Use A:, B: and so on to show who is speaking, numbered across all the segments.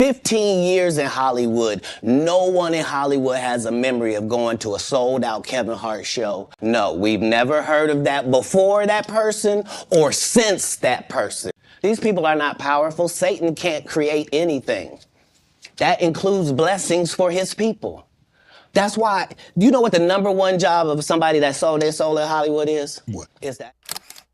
A: 15 years in Hollywood, no one in Hollywood has a memory of going to a sold-out Kevin Hart show. No, we've never heard of that before that person or since that person. These people are not powerful. Satan can't create anything. That includes blessings for his people. That's why, you know what the number one job of somebody that sold their soul in Hollywood is?
B: What?
A: Is that?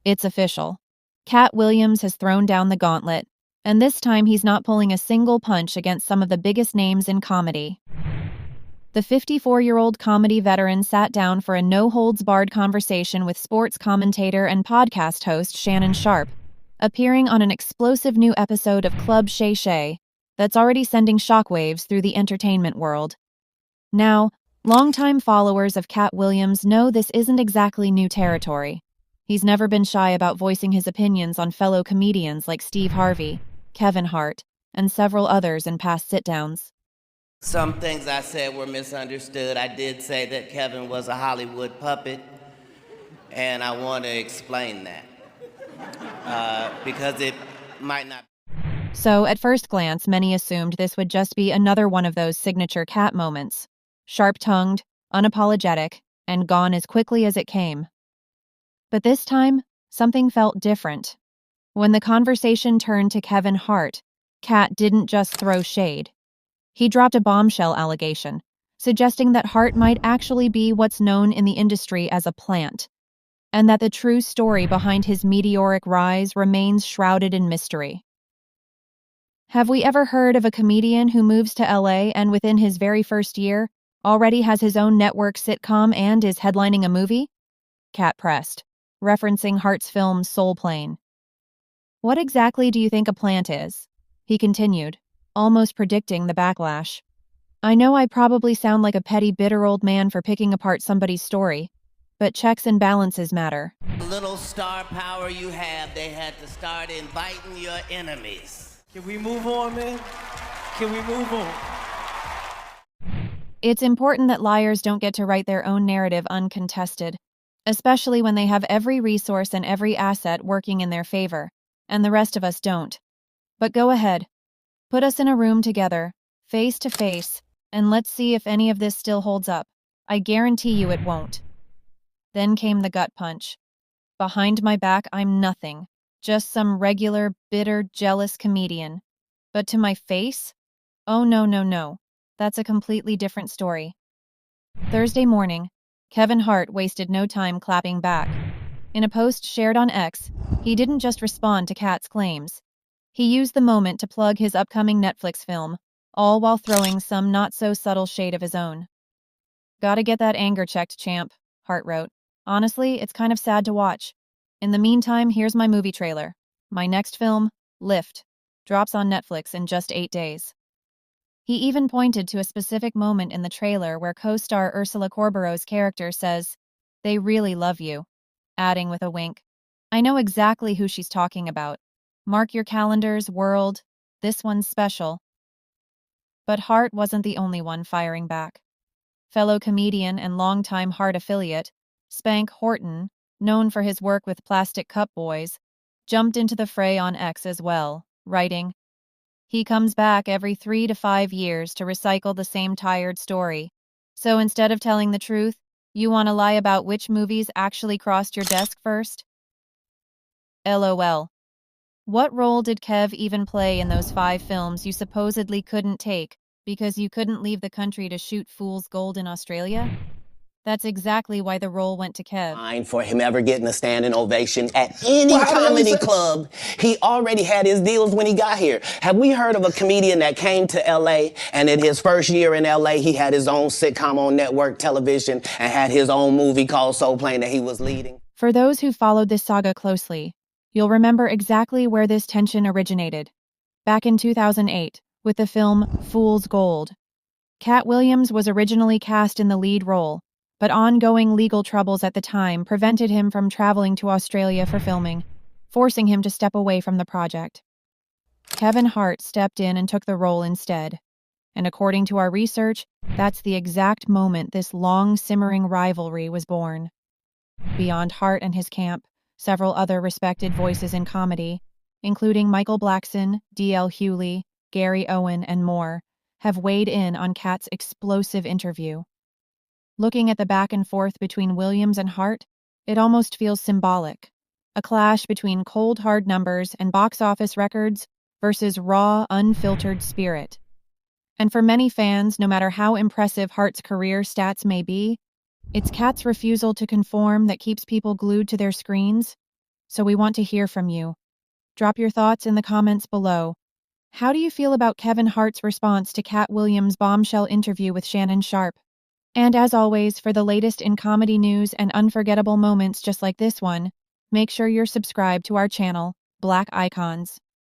C: It's official. Katt Williams has thrown down the gauntlet, and this time he's not pulling a single punch against some of the biggest names in comedy. The 54-year-old comedy veteran sat down for a no-holds-barred conversation with sports commentator and podcast host Shannon Sharpe, appearing on an explosive new episode of Club Shay that's already sending shockwaves through the entertainment world. Now, longtime followers of Katt Williams know this isn't exactly new territory. He's never been shy about voicing his opinions on fellow comedians like Steve Harvey, Kevin Hart, and several others in past sit-downs.
A: Some things I said were misunderstood. I did say that Kevin was a Hollywood puppet, and I want to explain that. Because it might not.
C: So, at first glance, many assumed this would just be another one of those signature Katt moments. Sharp-tongued, unapologetic, and gone as quickly as it came. But this time, something felt different. When the conversation turned to Kevin Hart, Katt didn't just throw shade. He dropped a bombshell allegation, suggesting that Hart might actually be what's known in the industry as a plant, and that the true story behind his meteoric rise remains shrouded in mystery. Have we ever heard of a comedian who moves to LA and within his very first year already has his own network sitcom and is headlining a movie? Katt pressed, referencing Hart's film Soul Plane. What exactly do you think a plant is? He continued, almost predicting the backlash. I know I probably sound like a petty, bitter old man for picking apart somebody's story, but checks and balances matter.
A: The little star power you have, they had to start inviting your enemies.
D: Can we move on, man? Can we move on?
C: It's important that liars don't get to write their own narrative uncontested, especially when they have every resource and every asset working in their favor, and the rest of us don't. But go ahead. Put us in a room together, face to face, and let's see if any of this still holds up. I guarantee you it won't. Then came the gut punch. Behind my back, I'm nothing. Just some regular, bitter, jealous comedian. But to my face? Oh, no. That's a completely different story. Thursday morning, Kevin Hart wasted no time clapping back. In a post shared on X, he didn't just respond to Katt's claims. He used the moment to plug his upcoming Netflix film, all while throwing some not-so-subtle shade of his own. Gotta get that anger checked, champ, Hart wrote. Honestly, it's kind of sad to watch. In the meantime, here's my movie trailer. My next film, Lift, drops on Netflix in just 8 days. He even pointed to a specific moment in the trailer where co-star Ursula Corberó's character says, "They really love you," adding with a wink, "I know exactly who she's talking about. Mark your calendars, world. This one's special." But Hart wasn't the only one firing back. Fellow comedian and longtime Hart affiliate, Spank Horton, known for his work with Plastic Cup Boys, jumped into the fray on X as well, writing, "He comes back every 3 to 5 years to recycle the same tired story. So instead of telling the truth, you want to lie about which movies actually crossed your desk first?" LOL. What role did Kev even play in those 5 films you supposedly couldn't take because you couldn't leave the country to shoot Fool's Gold in Australia? That's exactly why the role went to Kev.
A: Fine for him ever getting a standing ovation at any comedy club. He already had his deals when he got here. Have we heard of a comedian that came to LA and in his first year in LA, he had his own sitcom on network television and had his own movie called Soul Plane that he was leading?
C: For those who followed this saga closely, you'll remember exactly where this tension originated. Back in 2008, with the film Fool's Gold. Katt Williams was originally cast in the lead role, but ongoing legal troubles at the time prevented him from traveling to Australia for filming, forcing him to step away from the project. Kevin Hart stepped in and took the role instead. And according to our research, that's the exact moment this long simmering rivalry was born. Beyond Hart and his camp, several other respected voices in comedy, including Michael Blackson, D.L. Hughley, Gary Owen, and more, have weighed in on Katt's explosive interview. Looking at the back and forth between Williams and Hart, it almost feels symbolic. A clash between cold, hard numbers and box office records versus raw, unfiltered spirit. And for many fans, no matter how impressive Hart's career stats may be, it's Katt's refusal to conform that keeps people glued to their screens. So we want to hear from you. Drop your thoughts in the comments below. How do you feel about Kevin Hart's response to Katt Williams' bombshell interview with Shannon Sharpe? And as always, for the latest in comedy news and unforgettable moments just like this one, make sure you're subscribed to our channel, Black Icons.